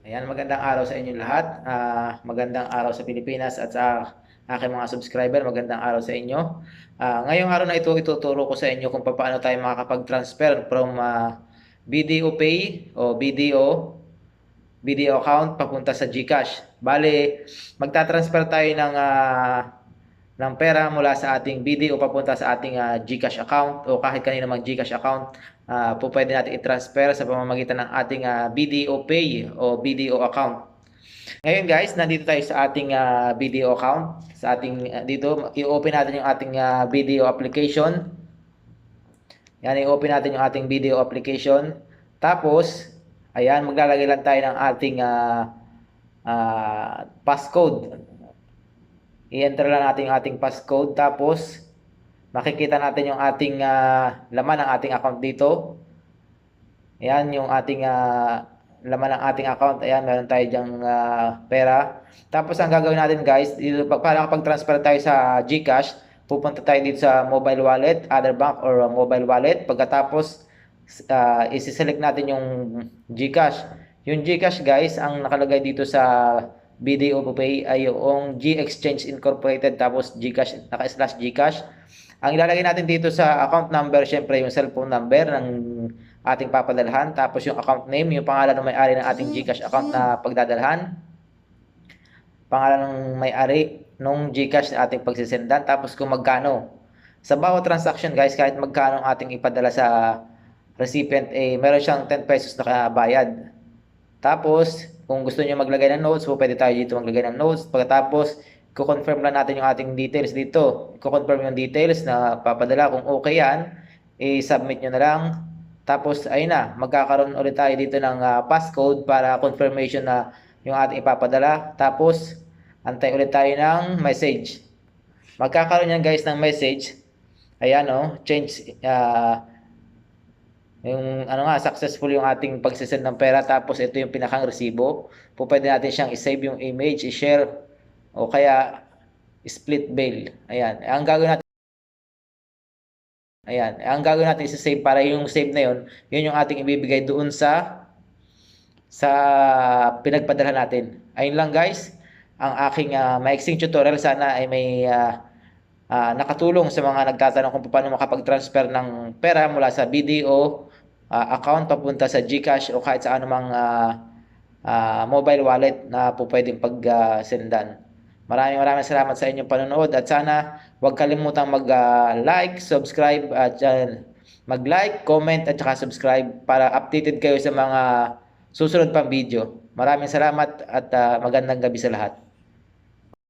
Ayan, magandang araw sa inyo lahat. Magandang araw sa Pilipinas at sa aking mga subscriber, magandang araw sa inyo. Ngayong araw na ito, ituturo ko sa inyo kung paano tayo makakapag-transfer from BDO Pay o BDO account papunta sa GCash. Bale, magta-transfer tayo ng pera mula sa ating BDO papunta sa ating GCash account o kahit kanino mang GCash account. Po pwede natin i-transfer sa pamamagitan ng ating BDO Pay o BDO account. Ngayon guys, nandito tayo sa ating BDO account. Sa ating dito, i-open natin yung ating BDO application. Yan, i-open natin yung ating BDO application. Tapos, ayan, maglalagay lang tayo ng ating passcode. I-enter lang natin yung ating passcode. Tapos, makikita natin yung ating laman ng ating account dito. Ayan, yung ating laman ng ating account. Ayan, meron tayo dyang pera. Tapos, ang gagawin natin guys, dito, para kapag-transfer tayo sa GCash, pupunta tayo dito sa mobile wallet, other bank or mobile wallet. Pagkatapos, isi-select natin yung GCash. Yung GCash guys, ang nakalagay dito sa BDO Pay ay yung G-Exchange Incorporated tapos GCash, naka-slash GCash. Ang ilalagay natin dito sa account number, syempre yung cellphone number ng ating papadalhan. Tapos yung account name, yung pangalan ng may-ari ng ating GCash account na pagdadalhan. Pangalan ng may-ari nung GCash na ating pagsisendan. Tapos kung magkano. Sa bawat transaction guys, kahit magkano ang ating ipadala sa recipient, meron siyang 10 pesos na bayad. Tapos, kung gusto niyo maglagay ng notes, pwede tayo dito maglagay ng notes. Pagkatapos, i-confirm lang natin yung ating details dito. I-confirm yung details na papadala. Kung okay yan, i-submit nyo na lang. Tapos, ayun na, magkakaroon ulit tayo dito ng passcode para confirmation na yung ating ipapadala. Tapos, antay ulit tayo ng message. Magkakaroon yan guys ng message. Ayan o, change, yung ano nga, successful yung ating pagsisend ng pera. Tapos ito yung pinakang resibo. Pwede natin siyang i-save yung image, i-share, o kaya split bail. Ayan. Ang gagawin natin i-save para yung save na yun yung ating ibibigay doon sa pinagpadala natin. Ayun lang guys, ang aking maiksing tutorial. Sana ay may nakatulong sa mga nagtatanong kung paano makapag-transfer ng pera mula sa BDO account papunta sa GCash o kahit sa anumang mobile wallet na po pwedeng pag-sendan. Maraming salamat sa inyong panonood at sana huwag kalimutang mag-like, subscribe at mag-like, comment at saka subscribe para updated kayo sa mga susunod pang video. Maraming salamat at magandang gabi sa lahat.